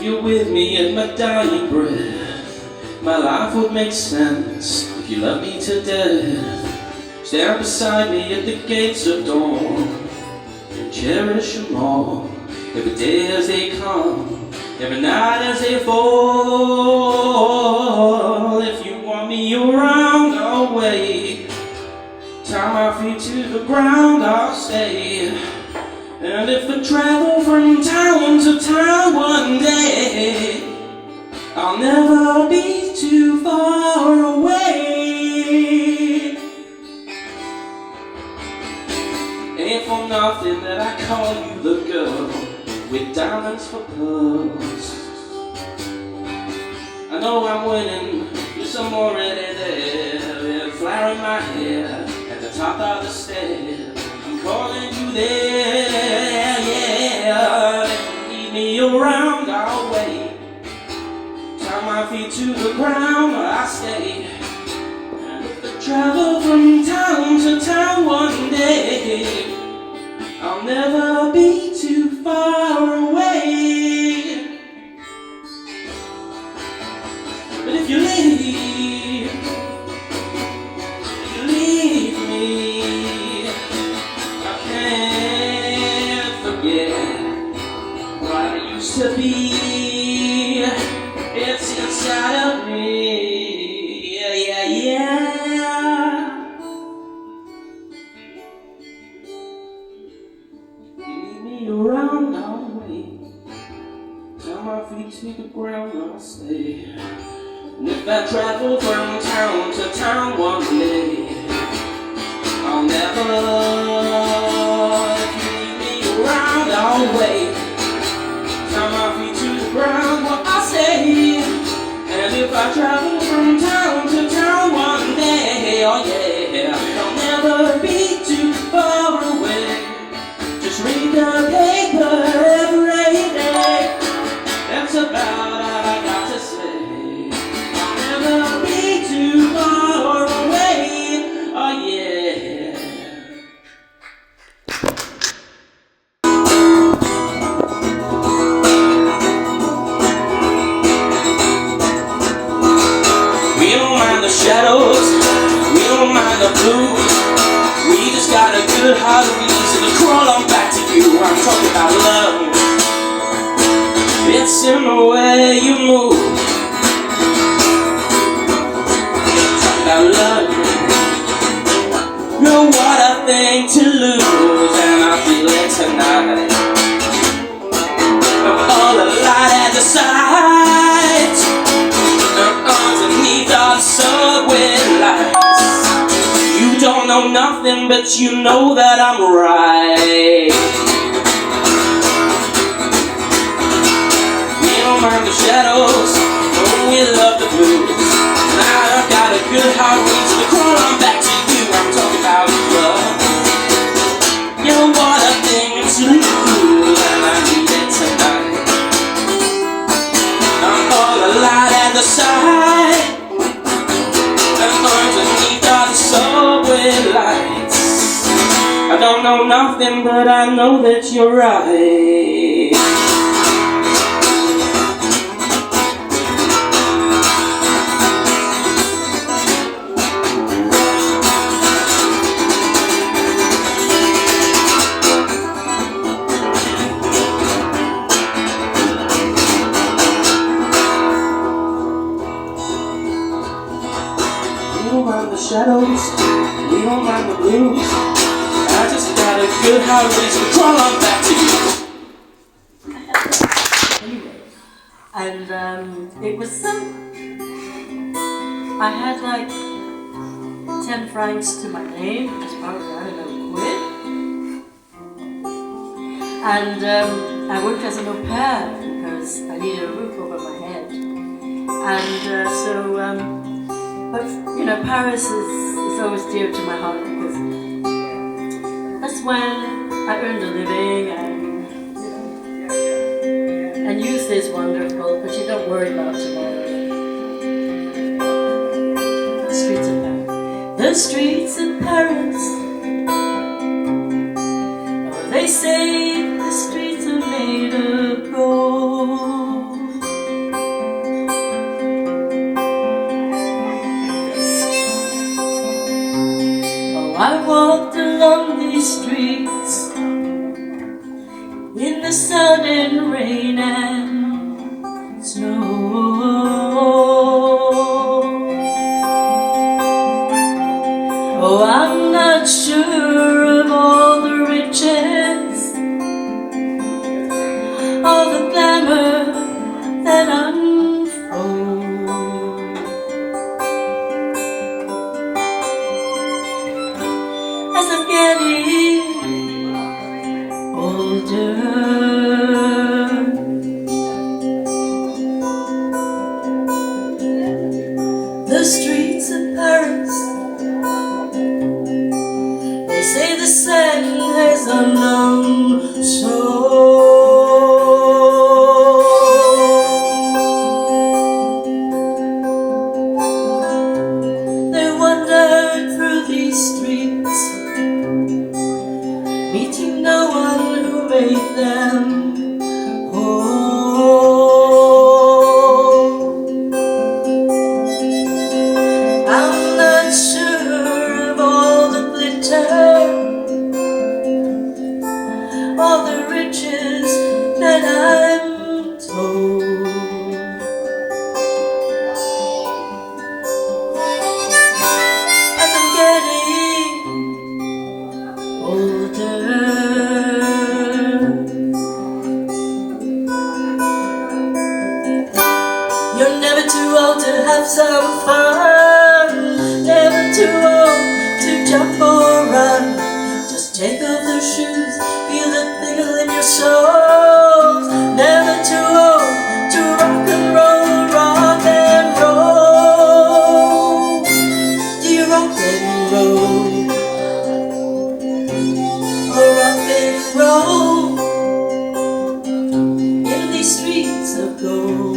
if you're with me in my dying breath, my life would make sense if you love me to death. Stand beside me at the gates of dawn and cherish them all, every day as they come, every night as they fall. If you want me around, I'll wait. Tie my feet to the ground, I'll stay. And if I travel from town to town one day, I'll never be too far away. Ain't for nothing that I call you the girl with diamonds for pearls. I know I'm winning, yes I'm already there. Flower in my hair at the top of the stairs. I'm calling you there, yeah. If you need me around, I'll wait. Tie my feet to the ground, I stay. And if I travel from town to town one day, I'll never be too far away. But if you leave me, I can't forget what I used to be. It's inside of me, yeah, yeah, yeah. Around, I'll wait. Tie my feet to the ground, I'll stay. And if I travel from town to town one day, I'll never. If you leave me around, I'll wait. Tie my feet to the ground, well, I'll stay. And if I travel from town to town one day, oh yeah, I'll never be too far away. Just read the paper every day. That's about all I got to say. I'll never be too far away. Oh yeah. We don't mind the shadows, we don't mind the blue. We just got a good heart of reason to crawl on back to you. I'm talking about love. It's in the way you move. I'm talking about love. Know what I think to lose, and I feel it tonight. All the light at the sight, underneath all the subway lights. You don't know nothing, but you know that I'm right. We don't mind the shadows, oh, we love the blues. And I've got a good heart, reason to crawl on back to you. I'm talking about love. You know what I think to lose, and I need it tonight. I'm all the light at the side, and underneath all the subway lights. I don't know nothing, but I know that you're right. We don't mind the shadows, we don't mind the blues. I just got a good heart, reason to crawl on back to you. Anyway, and it was I had like 10 francs to my name, which is probably, I don't know, quid. And I worked as an au pair because I needed a roof over my head. And but you know, Paris is always dear to my heart because that's when I earned a living and youth is wonderful, but you don't worry about tomorrow. The streets of Paris. The streets of Paris. Oh, they say the streets are made of gold. I walked along these streets in the sun and rain and snow. Oh, I'm not sure of all the riches, all the glamour that unfolds. As I'm getting older, the streets of Paris, they say the Seine has unknown soul. They wandered through these streets, meeting no one who made them whole. I'm not sure of all the glitter, all the riches that I'm told. As I'm getting older, you're never too old to have some fun, never too old to jump or run. Just take off those shoes, feel the thrill in your soul. Never too old to rock and roll, rock and roll. Do you rock and roll? Oh, rock and roll in these streets of gold.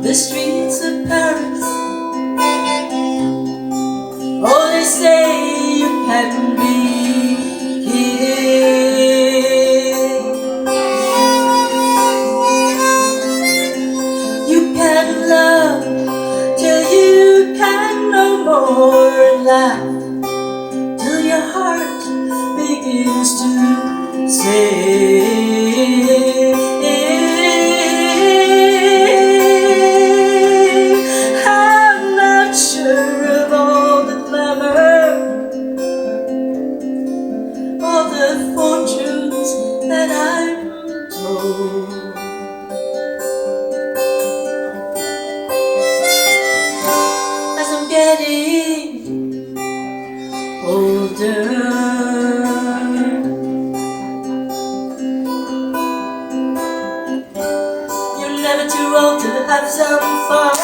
The streets of Paris, oh, they say you can be king. You can love till you can no more, and laugh till your heart begins to sing. I'm not sure of all the glamour, all the fortunes that I'm told. As I'm getting older, you're never too old to have some fun,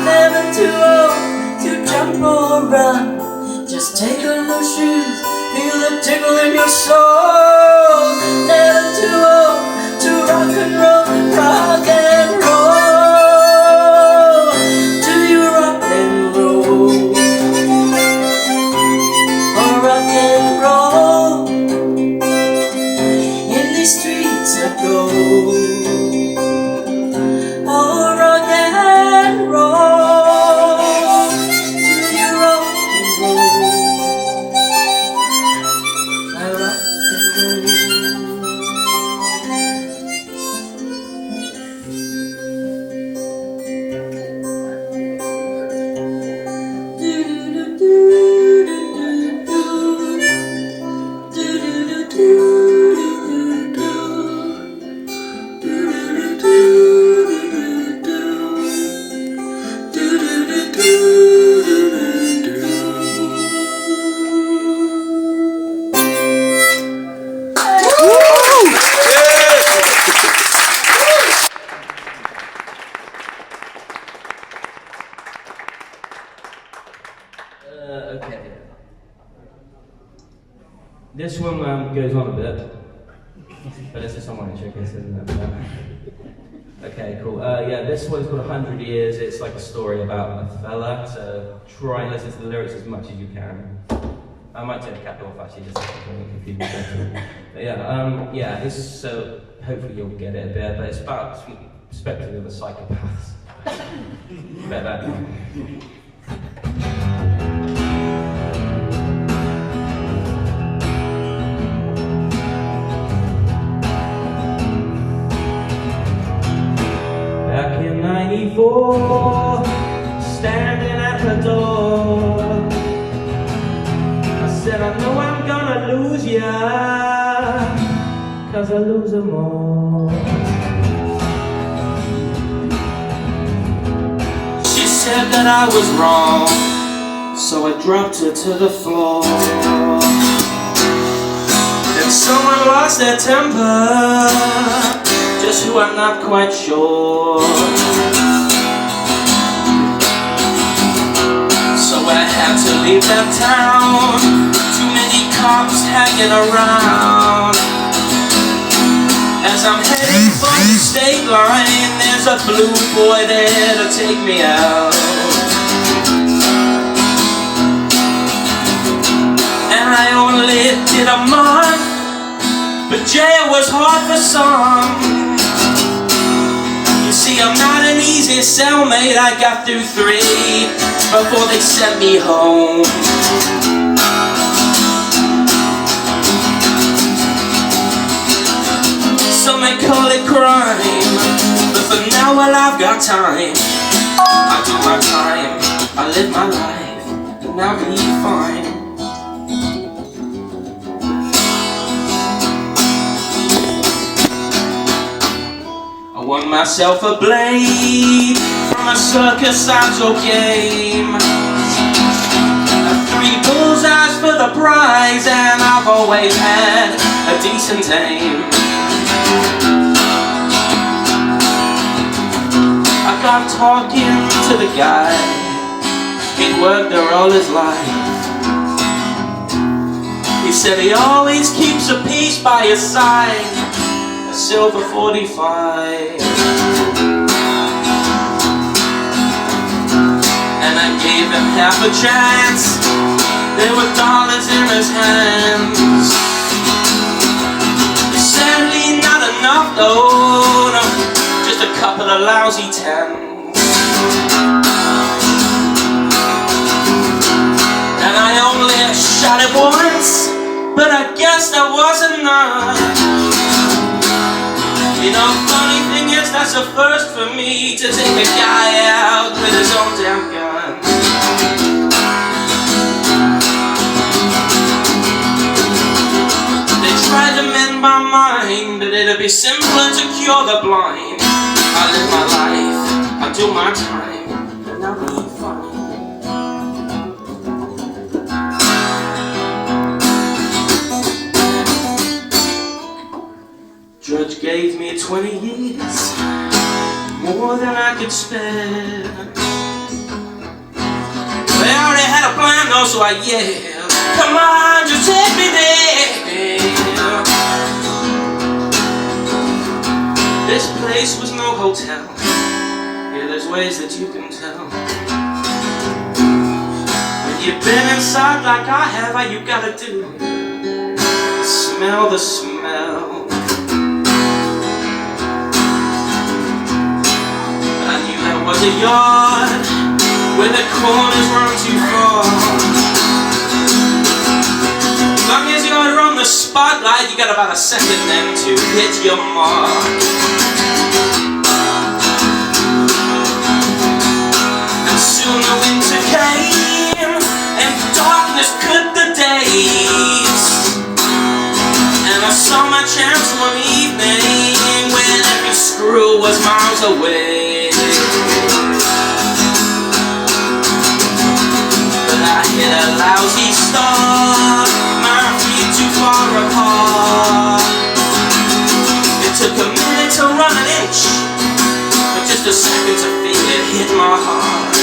never too old to jump or run. Just take off those shoes, feel the tickle in your soul. Never too old to rock and roll, rock and roll. Do you rock and roll? Or rock and roll in these streets of gold? Oh, rock and roll. Do you rock and roll? I rock and roll. Okay. This one goes on a bit. But it's a songwriting trick, isn't it? Okay, cool. Yeah, this one's called 100 Years. It's like a story about a fella, so try and listen to the lyrics as much as you can. I might take a cap off actually, just so people better. But yeah, so hopefully you'll get it a bit, but it's about the perspective of a psychopath. Bet that one. Back in '94, standing at the door, I said, I know I'm gonna lose ya, 'cause I lose them all. She said that I was wrong, so I dropped her to the floor. Then someone lost their temper, just who I'm not quite sure. So I had to leave that town, too many cops hanging around. As I'm heading for the state line, there's a blue boy there to take me out. And I only did a month, but jail was hard for some. You see, I'm not an easy cellmate, I got through 3 before they sent me home. Some may call it crime, but for now, well, I've got time. I do my time, I live my life, and I'll be fine. I won myself a blade from a circus agile game. 3 bullseyes for the prize, and I've always had a decent aim. I got talking to the guy, he'd worked there all his life. He said he always keeps a piece by his side, a silver 45. And I gave him half a chance, there were dollars in his hands. Sadly not enough though, no, just a couple of lousy tens. And I only shot it once, but I guess that wasn't enough. You know, funny thing is, that's a first for me, to take a guy out with his own damn gun. They tried to mend my mind, but it'd be simpler to cure the blind. I live my life, I do my time, and I'll be fine. Judge gave me 20 years, more than I could spare. They already had a plan though, so I yelled, come on, just take me there. This place was no hotel, yeah, there's ways that you can tell. When you've been inside like I have, all you gotta do is smell the smell. Was a yard where the corners run too far. As long as you're on the spotlight, you got about a second then to hit your mark. And soon the winter came, and darkness cut the days. And I saw my chance one evening when every screw was miles away. I hit a lousy start, my feet too far apart. It took a minute to run an inch, but just a second to feel it hit my heart.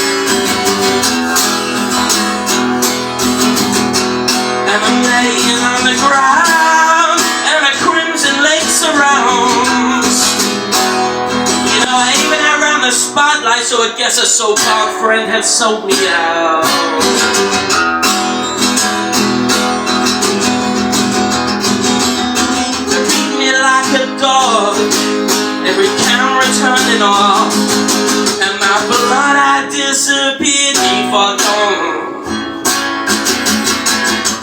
And I'm laying on the ground, and a crimson lake so I guess a so-called friend had sold me out. They beat me like a dog, every camera turning off, and my blood had disappeared before dawn.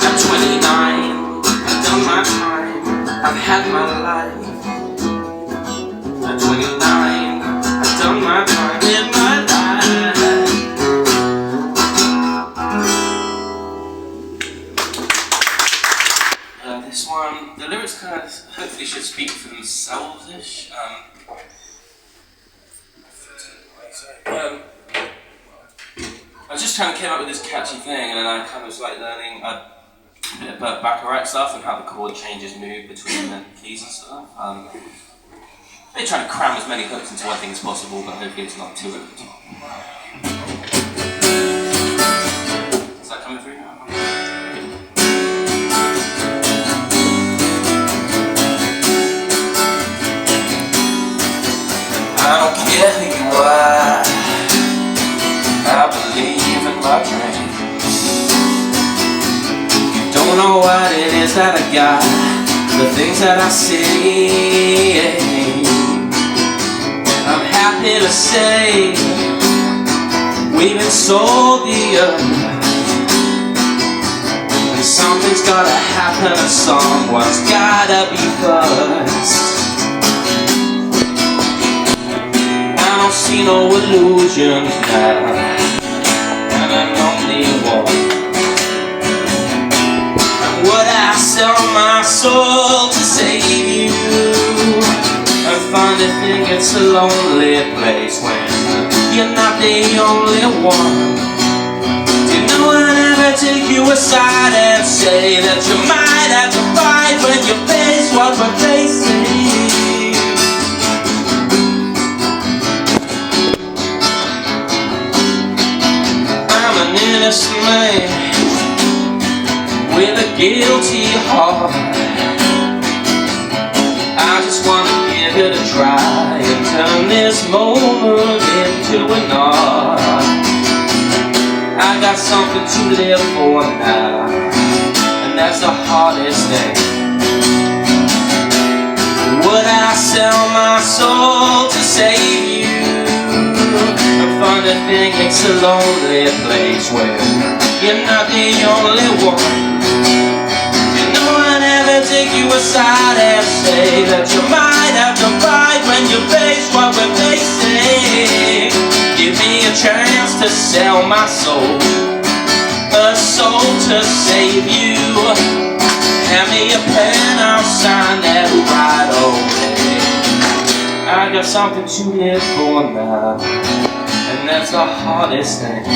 At 29, I've done my time, I've had my life. At 29, I've done my time, lived my life. This one, the lyrics kind of hopefully should speak for themselves-ish. I just kind of came up with this catchy thing, and then I kind of was like learning a bit about Baccarat stuff and how the chord changes move between the keys and stuff. They're trying to cram as many hooks into one thing as possible, but hopefully it's not too over the top. Is that coming through? I don't care who you are, I believe in my dreams. You don't know what it is that I got, the things that I see. I'm happy to say we've been sold the earth, and something's gotta happen, and someone's gotta be first. I don't see no illusions now, and I'm only one. And would I sell my soul to save you? I finally think it's a lonely place when you're not the only one. Did no one ever take you aside and say that you might have to fight when you face what we're facing? Innocent man with a guilty heart. I just want to give it a try and turn this moment into an art. I got something to live for now, and that's the hardest thing. Would I sell my soul to save you? Funny thing, it's a lonely place where you're not the only one. Did no one ever take you aside and say that you might have to fight when you face what we're facing? Give me a chance to sell my soul, a soul to save you. Hand me a pen, I'll sign that right away. I got something to live for now, and that's the hardest thing.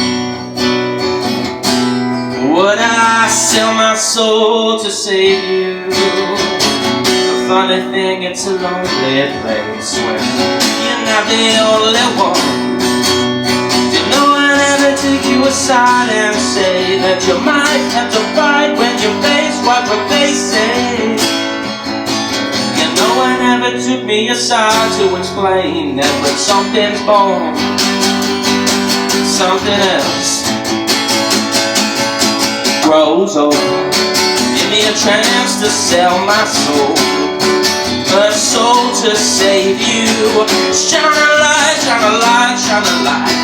Would I sell my soul to save you? The funny thing, it's a lonely place when you're not the only one. Did no one ever take you aside and say that you might have to fight when you face what we're facing? Yeah, no one ever took me aside to explain that when something's born, something else grows old. Give me a chance to sell my soul, a soul to save you. Shine a light, shine a light, shine a light.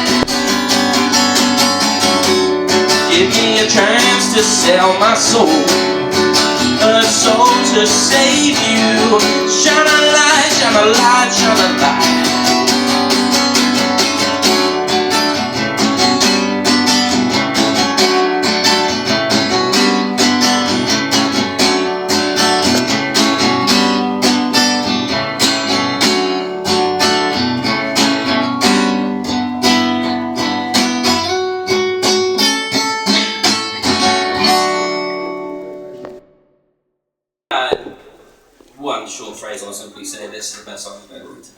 Give me a chance to sell my soul, a soul to save you. Shine a light, shine a light, shine a light. One short phrase, I'll simply say this is the best song I've ever written.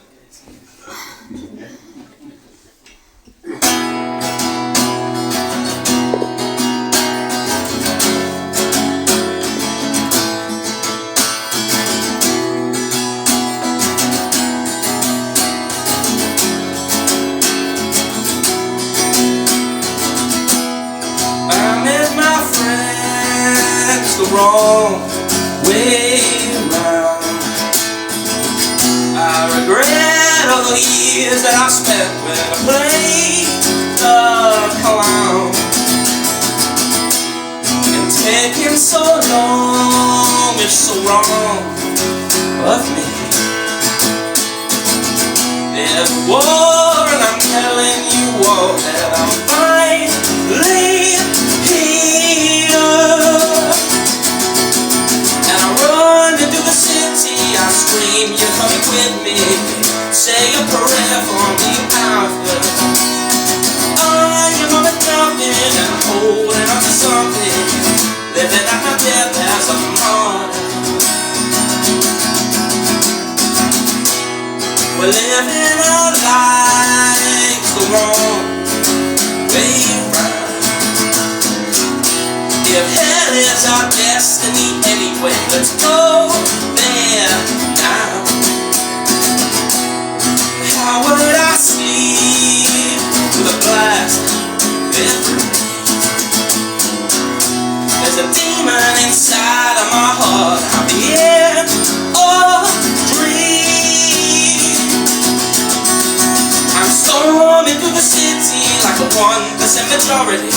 wrong way round. I regret all the years that I spent when I played the clown. And taking so long, it's so wrong of me. There's war and I'm telling you all that I'm finally here. And I run into the city, I scream, you're coming with me. Say a prayer for me after. I am on the mountain and I'm holding on to something. Living out my death as a martyr. We're living our lives the wrong way round. If hell is our destiny anyway, let's go there now. How would I sleep with a blast through? There's a demon inside of my heart. I'm the end of dream. I'm storming through the city like a 1% majority.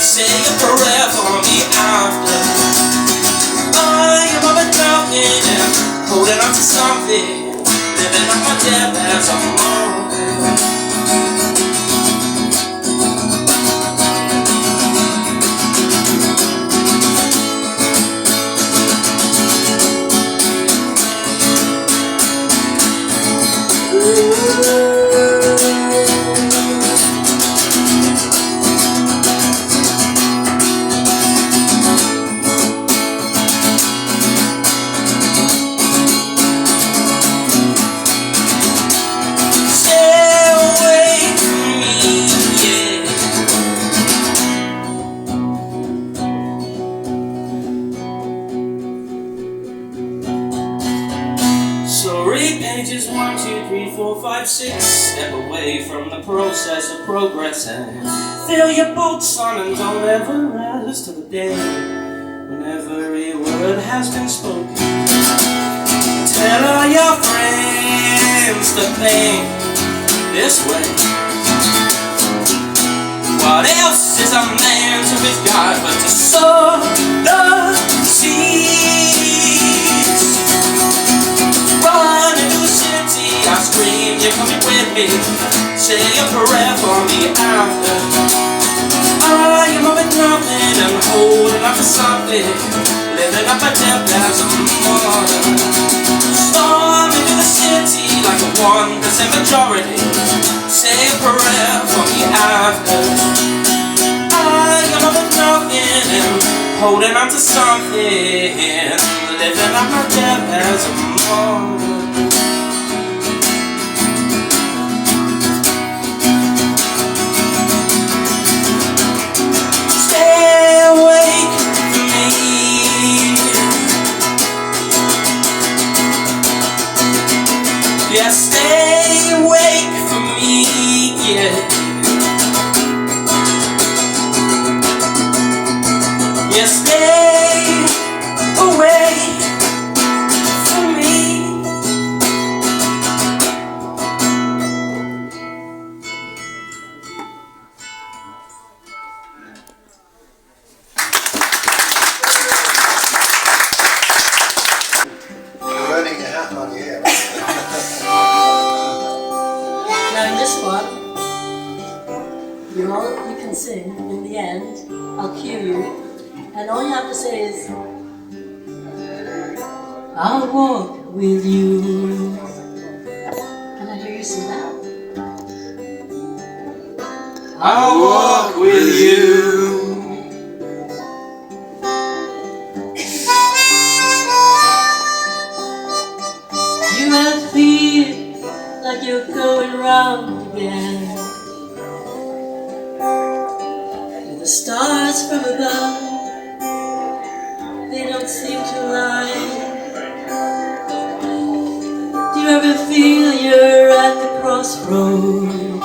Say a prayer for me after. I am up and mountain and holding on to something. Living on my death as a martyr. So read pages 1, 2, 3, 4, 5, 6. Step away from the process of progress and fill your boots on and don't ever rest till the day when every word has been spoken. Tell all your friends to think this way. What else is a man to his God but to sow the seeds? Run into the city, I scream, you're coming with me. Say a prayer for me after. I am up and nothing and holding on to something. Living up a death as a martyr. Storm into the city like a 1% majority. Say a prayer for me after. I am up and nothing and holding on to something. Living up my death as a martyr. Stay awake for me. Yeah, stay awake for me, yeah. Yeah, stay awake for me. Learning a hat on the air. Now in this one, you can sing in the end. I'll cue you, and all you have to say is, I'll walk with you. Can I hear you sing that? I'll walk with you. You will feel like you're going round again. And the stars from above, they don't seem to lie. Do you ever feel you're at the crossroads?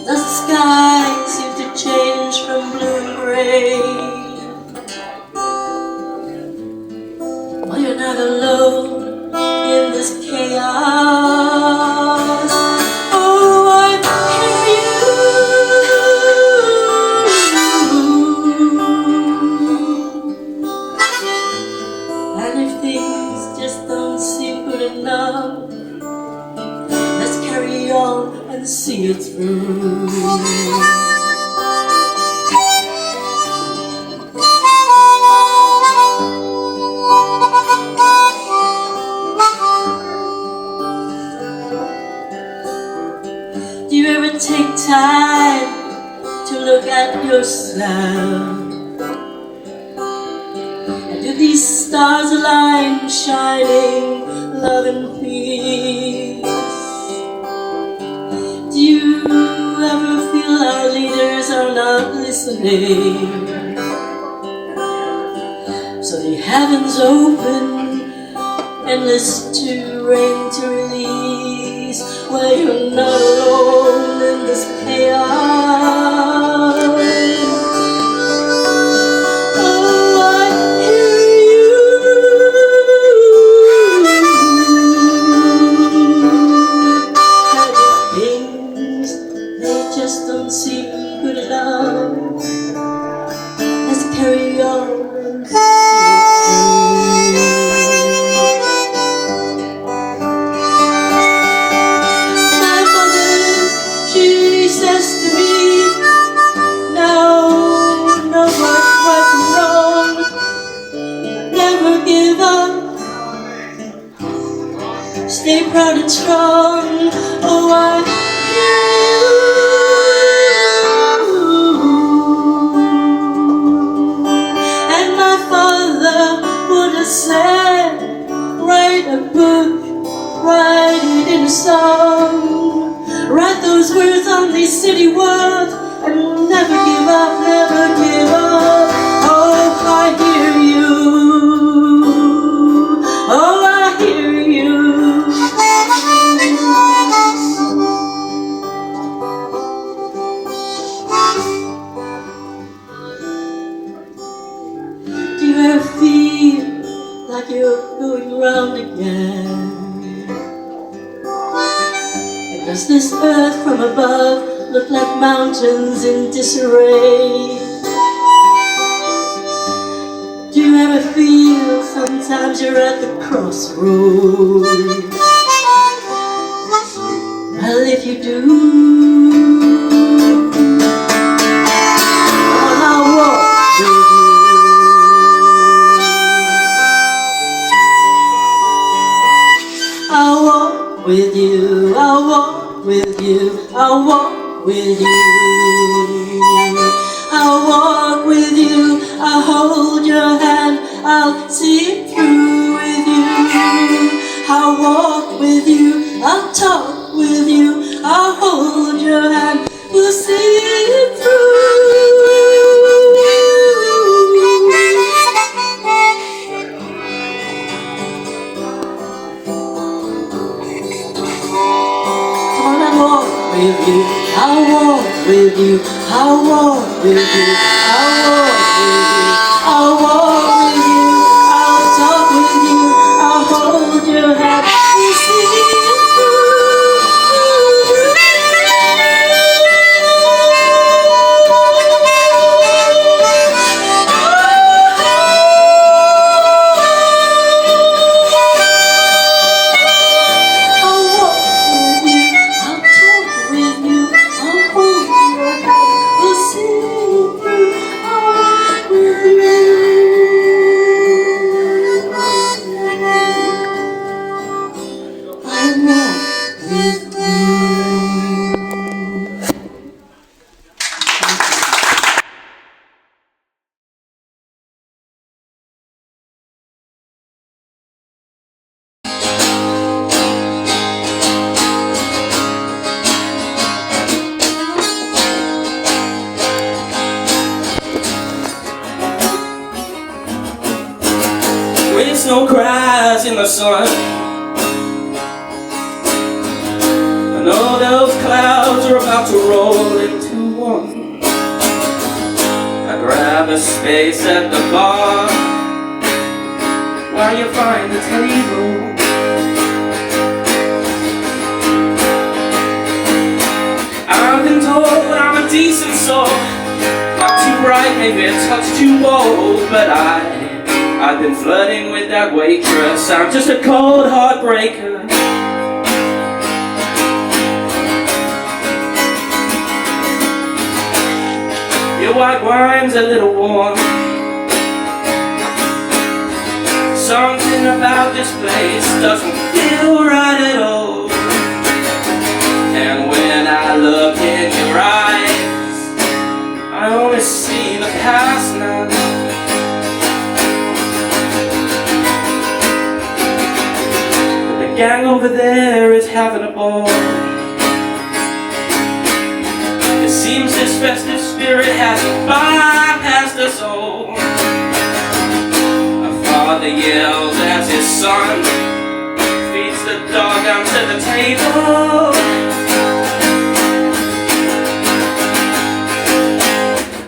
Does the sky seem to change from blue and grey? this chaos. Oh, I hear you. And if things just don't seem good enough, let's carry on and see it through. Do you ever take time to look at yourself? And do these stars align, shining love and peace? Do you ever feel our leaders are not listening? So the heavens open, endless to rain to release, where you're not alone in this chaos. Oh, I hear you. And things, they just don't seem good enough. Let's carry on. Stay proud and strong. Oh, I hear you. And my father would have said, write a book, write it in a song, write those words on these city walls, and never give up, never give up. Oh, I hear you. Oh, I hear you. Do you ever feel like you're going round again? And does this earth from above look like mountains in disarray? Do you ever feel sometimes you're at the crossroads? Well, if you do, I'll walk with you. I'll walk with you, I'll walk with you, I'll walk with you. I'll walk with you, I'll hold your hand, I'll see it through with you. I'll walk with you, I'll talk with you, I'll hold your hand, we'll see it through. With you, I'll walk with you, I'll walk with you, I'll walk with you, I'll walk with you, I'll talk with you, I'll hold your hand, we'll see it through. With snow cries in the sun, and all those clouds are about to roll into one. I grab a space at the bar while you find the table. bright, maybe a touch too bold, but I've been flirting with that waitress. I'm just a cold heartbreaker. Your white wine's a little warm. Something about this place doesn't feel right at all. And when I look in your eyes, I only see the past now. But the gang over there is having a ball. It seems this festive spirit has bypassed us all. A father yells as his son feeds the dog onto the table.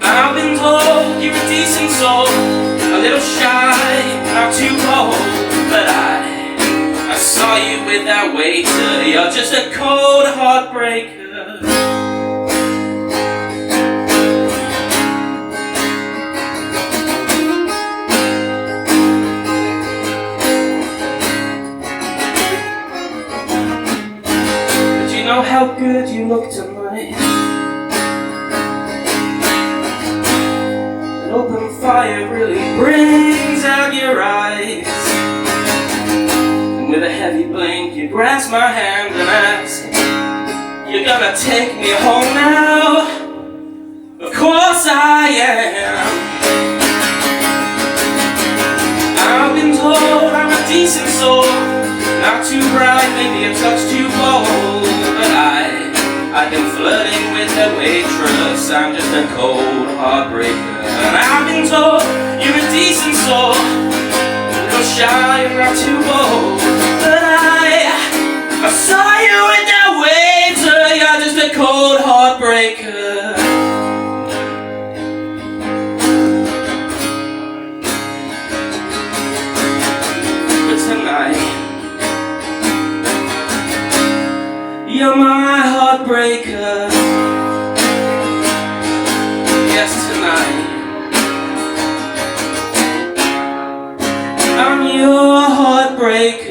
I've been told you're a decent soul, a little shy, not too bold, but I saw you with that waiter. You're just a cold heartbreaker. Know how good you look tonight. An open fire really brings out your eyes. And with a heavy blink you grasp my hand and ask, you're gonna take me home now? Of course I am. I've been told I'm a decent soul, not too bright, maybe a touch too bold, but I've been flirting with the waitress. I'm just a cold heartbreaker. And I've been told you're a decent soul, a little shy and not too bold, but I saw you with that waiter. You're just a cold heartbreaker. But tonight you're my heartbreaker. Yes, tonight I'm your heartbreaker.